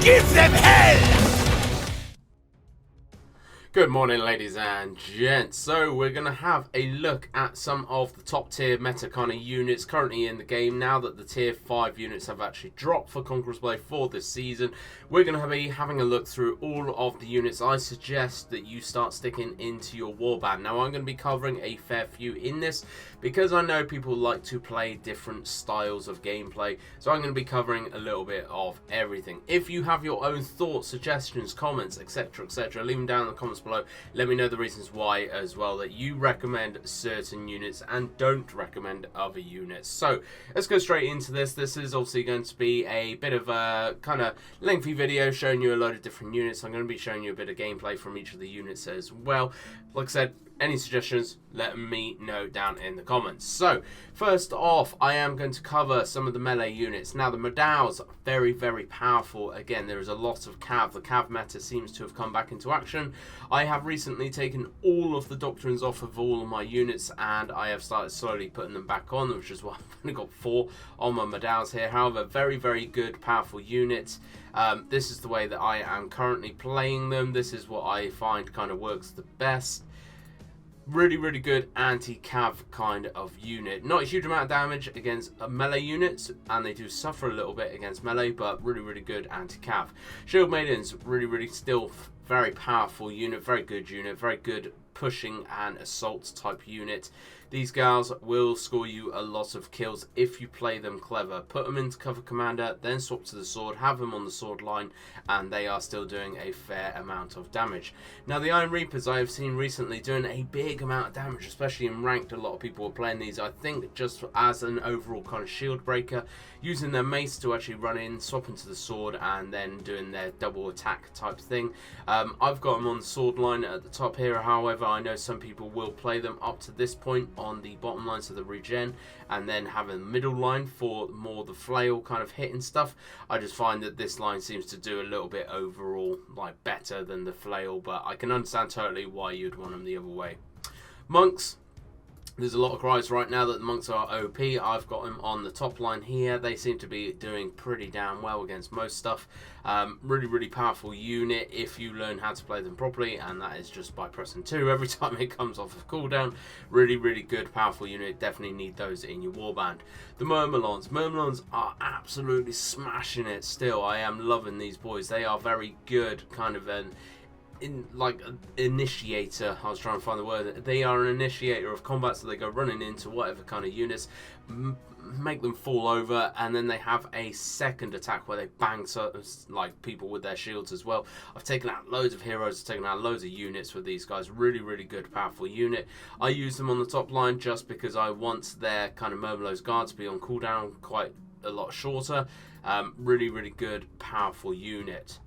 Give them hell! Good morning, ladies and gents. So we're going to have a look at some of the top tier meta kind of units currently in the game now that the tier 5 units have actually dropped for Conquerors Blade for this season. We're going to be having a look through all of the units. I suggest that you start sticking into your Warband. Now I'm going to be covering a fair few in this because I know people like to play different styles of gameplay. So I'm going to be covering a little bit of everything. If you have your own thoughts, suggestions, comments, etc, leave them down in the comments below. Let me know the reasons why as well that you recommend certain units and don't recommend other units. So let's go straight into this. This is obviously going to be a bit of a kind of lengthy video showing you a load of different units. I'm going to be showing you a bit of gameplay from each of the units as well. Like I said, any suggestions, let me know down in the comments. So, first off, I am going to cover some of the melee units. Now, the Modaus are very, very powerful. Again, there is a lot of cav. The cav meta seems to have come back into action. I have recently taken all of the doctrines off of all of my units, and I have started slowly putting them back on, which is why I've only got 4 on my Modaus here. However, very, very good, powerful unit. This is the way that I am currently playing them. This is what I find kind of works the best. Really, really good anti-cav kind of unit. Not a huge amount of damage against melee units, and they do suffer a little bit against melee, but really, really good anti-cav. Shield Maidens, really, really still very powerful unit, very good pushing and assault type unit. These gals will score you a lot of kills if you play them clever. Put them into cover commander, then swap to the sword, have them on the sword line, and they are still doing a fair amount of damage. Now, the Iron Reapers I have seen recently doing a big amount of damage, especially in ranked. A lot of people are playing these, I think, just as an overall kind of shield breaker, using their mace to actually run in, swap into the sword, and then doing their double attack type thing. I've got them on the sword line at the top here. However, I know some people will play them up to this point on the bottom line, so the regen, and then have a middle line for more the flail kind of hit and stuff. I just find that this line seems to do a little bit overall like better than the flail, but I can understand totally why you'd want them the other way. Monks. There's a lot of cries right now that the monks are OP. I've got them on the top line here. They seem to be doing pretty damn well against most stuff. Really, really powerful unit if you learn how to play them properly, and that is just by pressing 2 every time it comes off of cooldown. Really, really good, powerful unit. Definitely need those in your warband. The Murmilons. Murmilons are absolutely smashing it still. I am loving these boys. They are very good, kind of an initiator. I was trying to find the word. They are an initiator of combat, so they go running into whatever kind of units, make them fall over, and then they have a second attack where they bang like people with their shields as well. I've taken out loads of heroes, I've taken out loads of units with these guys. Really, really good, powerful unit. I use them on the top line just because I want their kind of Murmillo's guard to be on cooldown quite a lot shorter. Really, really good, powerful unit.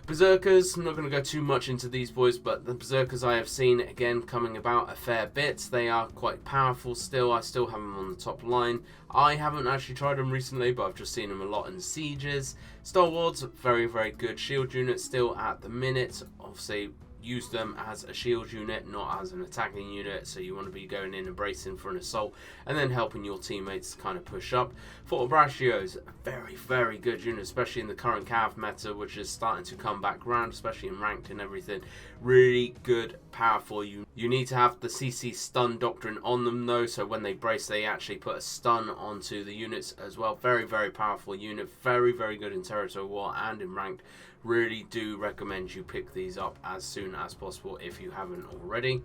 Berserkers, I'm not going to go too much into these boys, but the Berserkers I have seen, again, coming about a fair bit. They are quite powerful still. I still have them on the top line. I haven't actually tried them recently, but I've just seen them a lot in sieges. Stalwarts, very, very good shield unit still at the minute. Obviously, use them as a shield unit, not as an attacking unit, so you want to be going in and bracing for an assault and then helping your teammates kind of push up. Fortebracios, very, very good unit, especially in the current cav meta, which is starting to come back around, especially in ranked and everything. Really good, powerful. You need to have the CC stun doctrine on them though, so when they brace they actually put a stun onto the units as well. Very, very powerful unit, very, very good in territory war and in ranked. Really do recommend you pick these up as soon as possible if you haven't already.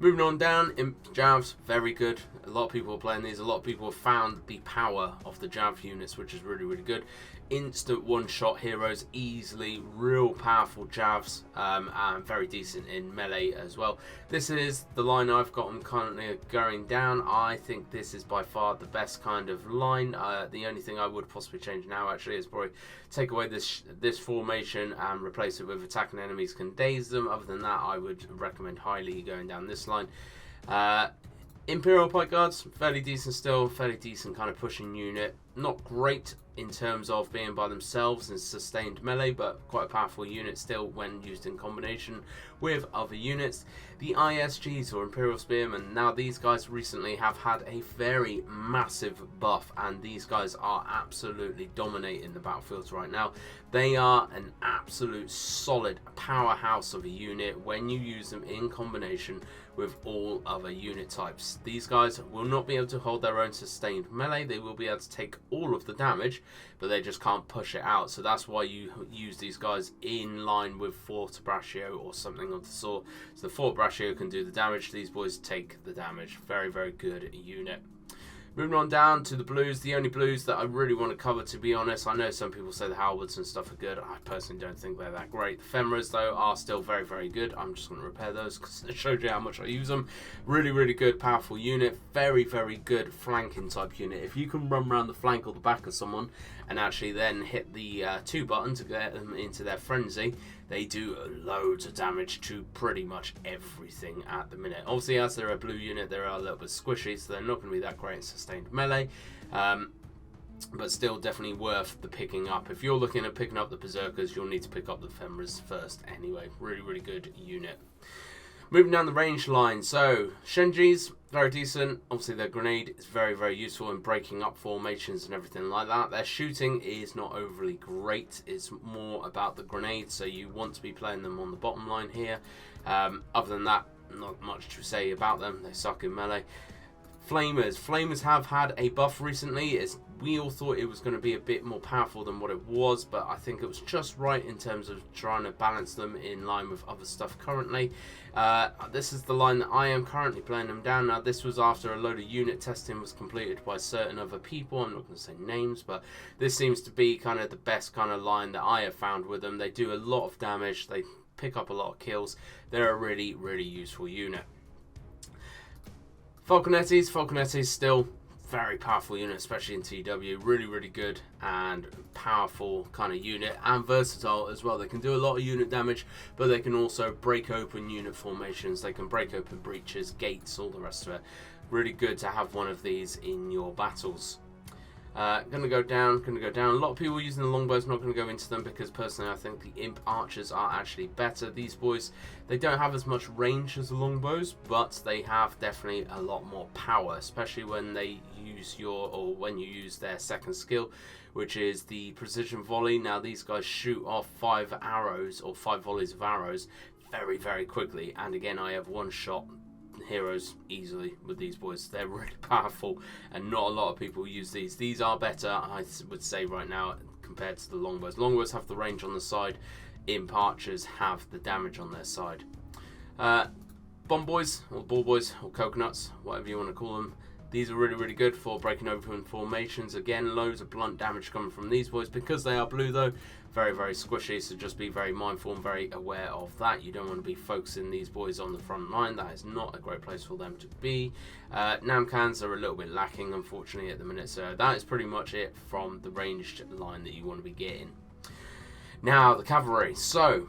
Moving on down, Imp Javs, very good. A lot of people are playing these. A lot of people have found the power of the Jav units, which is really, really good. Instant one-shot heroes, easily, real powerful Javs, and very decent in melee as well. This is the line I've got them currently going down. I think this is by far the best kind of line. The only thing I would possibly change now actually is probably take away this formation and replace it with attacking enemies can daze them. Other than that, I would recommend highly going down this line. Imperial Pike Guards, fairly decent still, fairly decent kind of pushing unit. Not great in terms of being by themselves and sustained melee, but quite a powerful unit still when used in combination with other units. The ISGs, or Imperial Spearmen, now these guys recently have had a very massive buff, and these guys are absolutely dominating the battlefields right now. They are an absolute solid powerhouse of a unit when you use them in combination with all other unit types. These guys will not be able to hold their own sustained melee. They will be able to take all of the damage, but they just can't push it out. So that's why you use these guys in line with Fort Braccio or something of the sort. So the Fort Braccio can do the damage. These boys take the damage. Very, very good unit. Moving on down to the blues, the only blues that I really want to cover, to be honest. I know some people say the halberds and stuff are good. I personally don't think they're that great. The femoras, though, are still very, very good. I'm just going to repair those because it showed you how much I use them. Really, really good, powerful unit. Very, very good flanking type unit. If you can run around the flank or the back of someone and actually then hit the 2 button to get them into their frenzy, they do loads of damage to pretty much everything at the minute. Obviously, as they're a blue unit, they're a little bit squishy, so they're not going to be that great in sustained melee. But still definitely worth the picking up. If you're looking at picking up the Berserkers, you'll need to pick up the Femoras first anyway. Really, really good unit. Moving down the range line, so Shenjis, very decent. Obviously their grenade is very, very useful in breaking up formations and everything like that. Their shooting is not overly great. It's more about the grenade, so you want to be playing them on the bottom line here. Other than that, not much to say about them. They suck in melee. Flamers have had a buff recently. We all thought it was going to be a bit more powerful than what it was, but I think it was just right in terms of trying to balance them in line with other stuff currently. This is the line that I am currently playing them down. Now, this was after a load of unit testing was completed by certain other people. I'm not going to say names, but this seems to be kind of the best kind of line that I have found with them. They do a lot of damage. They pick up a lot of kills. They're a really, really useful unit. Falconettis still very powerful unit, especially in TW. Really, really good and powerful kind of unit, and versatile as well. They can do a lot of unit damage, but they can also break open unit formations. They can break open breaches, gates, all the rest of it. Really good to have one of these in your battles. Gonna go down. A lot of people using the longbows, not going to go into them because personally I think the imp archers are actually better. These boys, they don't have as much range as the longbows, but they have definitely a lot more power, especially when they use when you use their second skill, which is the precision volley. Now these guys shoot off 5 arrows or 5 volleys of arrows very, very quickly, and again I have one shot heroes easily with these boys. They're really powerful, and not a lot of people use these. These are better, I would say, right now compared to the longbows. Longbows have the range on the side. Imp archers have the damage on their side. Bomb boys, or ball boys, or coconuts, whatever you want to call them. These are really, really good for breaking open formations. Again, loads of blunt damage coming from these boys. Because they are blue, though, very, very squishy, so just be very mindful and very aware of that. You don't want to be focusing these boys on the front line. That is not a great place for them to be. Namkhans are a little bit lacking, unfortunately, at the minute, so that is pretty much it from the ranged line that you want to be getting. Now, the cavalry. So,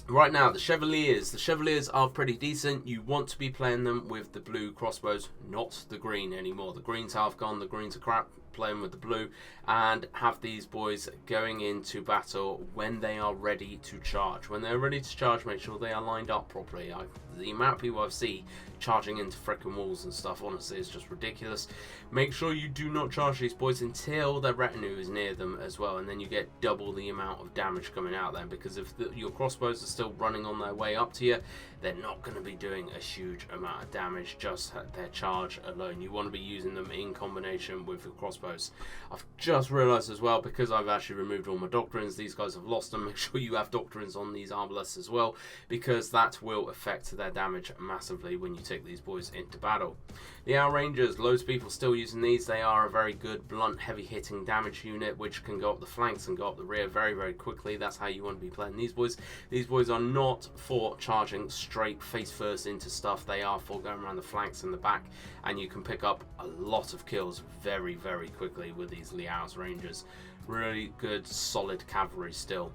right now, the Chevaliers are pretty decent. You want to be playing them with the blue crossbows, not the green anymore. The green's half gone, the greens are crap. Playing with the blue, and have these boys going into battle when they are ready to charge. When they're ready to charge, make sure they are lined up properly. The amount of people I've seen charging into frickin' walls and stuff, honestly, is just ridiculous. Make sure you do not charge these boys until their retinue is near them as well, and then you get double the amount of damage coming out then, because if your crossbows are still running on their way up to you, they're not going to be doing a huge amount of damage just at their charge alone. You want to be using them in combination with your crossbows. I've just realised as well, because I've actually removed all my doctrines, these guys have lost them. Make sure you have doctrines on these arbalests as well, because that will affect their damage massively when you take these boys into battle. The Outrangers, loads of people still using these. They are a very good blunt, heavy hitting damage unit which can go up the flanks and go up the rear very, very quickly. That's how you want to be playing these boys. These boys are not for charging straight face first into stuff. They are for going around the flanks and the back, and you can pick up a lot of kills very, very quickly with these Liao's Rangers. Really good, solid cavalry still.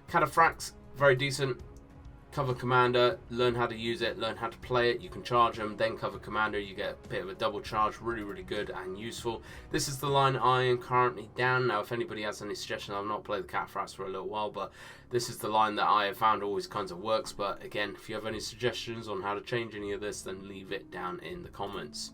Cataphracts, very decent. Cover Commander, learn how to use it, learn how to play it. You can charge them, then Cover Commander, you get a bit of a double charge. Really, really good and useful. This is the line I am currently down. Now, if anybody has any suggestions, I've not played the Cataphracts for a little while, but this is the line that I have found always kinds of works. But again, if you have any suggestions on how to change any of this, then leave it down in the comments.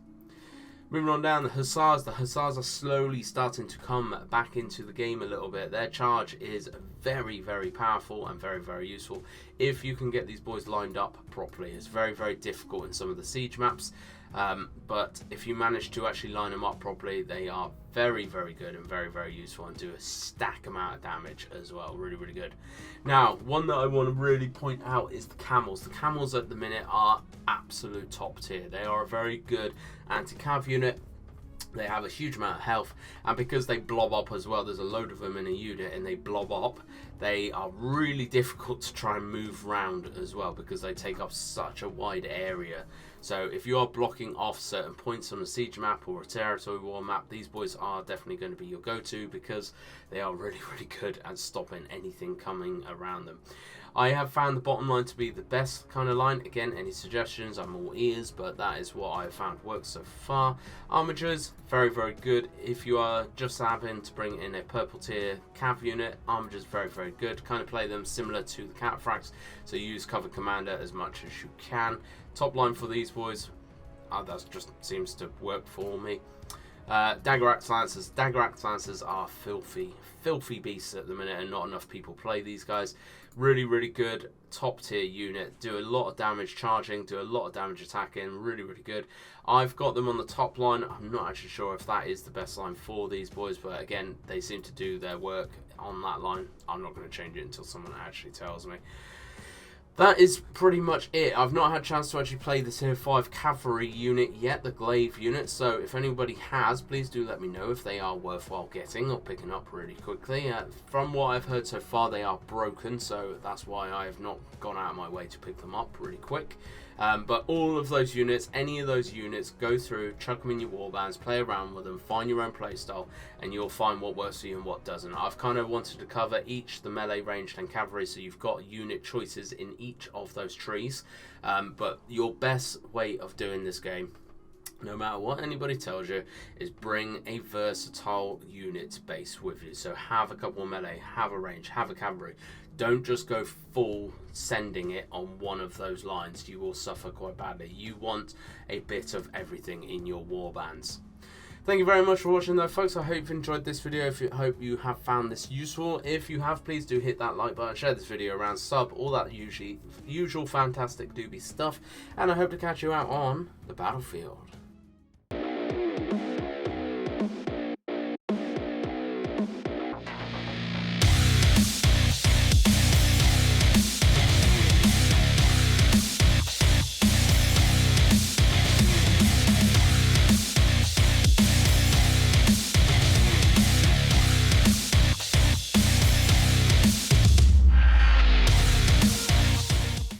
Moving on down, the Hussars. The Hussars are slowly starting to come back into the game a little bit. Their charge is very, very powerful and very, very useful if you can get these boys lined up properly. It's very, very difficult in some of the siege maps, but if you manage to actually line them up properly, they are very, very good and very, very useful and do a stack amount of damage as well. Really, really good. Now, one that I want to really point out is the Camels. The Camels at the minute are absolute top tier. They are a very good anti-cav unit. They have a huge amount of health, and because they blob up as well, there's a load of them in a unit and they blob up, they are really difficult to try and move around as well because they take up such a wide area. So if you are blocking off certain points on a siege map or a territory war map, these boys are definitely going to be your go-to because they are really, really good at stopping anything coming around them. I have found the bottom line to be the best kind of line. Again, any suggestions, I'm all ears, but that is what I have found works so far. Armigers, very, very good. If you are just having to bring in a purple tier cav unit, Armigers very, very good. Kind of play them similar to the Cataphracts, so use Cover Commander as much as you can. Top line for these boys, that just seems to work for me. Dagger Axe Lancers. Dagger Axe Lancers are filthy beasts at the minute, and not enough people play these guys. Really, really good top tier unit. Do a lot of damage charging, do a lot of damage attacking. Really, really good. I've got them on the top line. I'm not actually sure if that is the best line for these boys, but again, they seem to do their work on that line. I'm not going to change it until someone actually tells me. That is pretty much it. I've not had a chance to actually play the Tier 5 Cavalry unit yet, the Glaive unit, so if anybody has, please do let me know if they are worthwhile getting or picking up really quickly. From what I've heard so far, they are broken, so that's why I have not gone out of my way to pick them up really quick. But all of those units, any of those units, go through, chuck them in your warbands, play around with them, find your own playstyle, and you'll find what works for you and what doesn't. I've kind of wanted to cover each, the melee, ranged, and cavalry, so you've got unit choices in each of those trees. But your best way of doing this game, no matter what anybody tells you, is bring a versatile unit base with you. So have a couple of melee, have a range, have a cavalry. Don't just go full sending it on one of those lines. You will suffer quite badly. You want a bit of everything in your warbands. Thank you very much for watching though, folks. I hope you enjoyed this video. Hope you have found this useful. If you have, please do hit that like button, share this video around, sub, all that usual fantastic doobie stuff. And I hope to catch you out on the battlefield.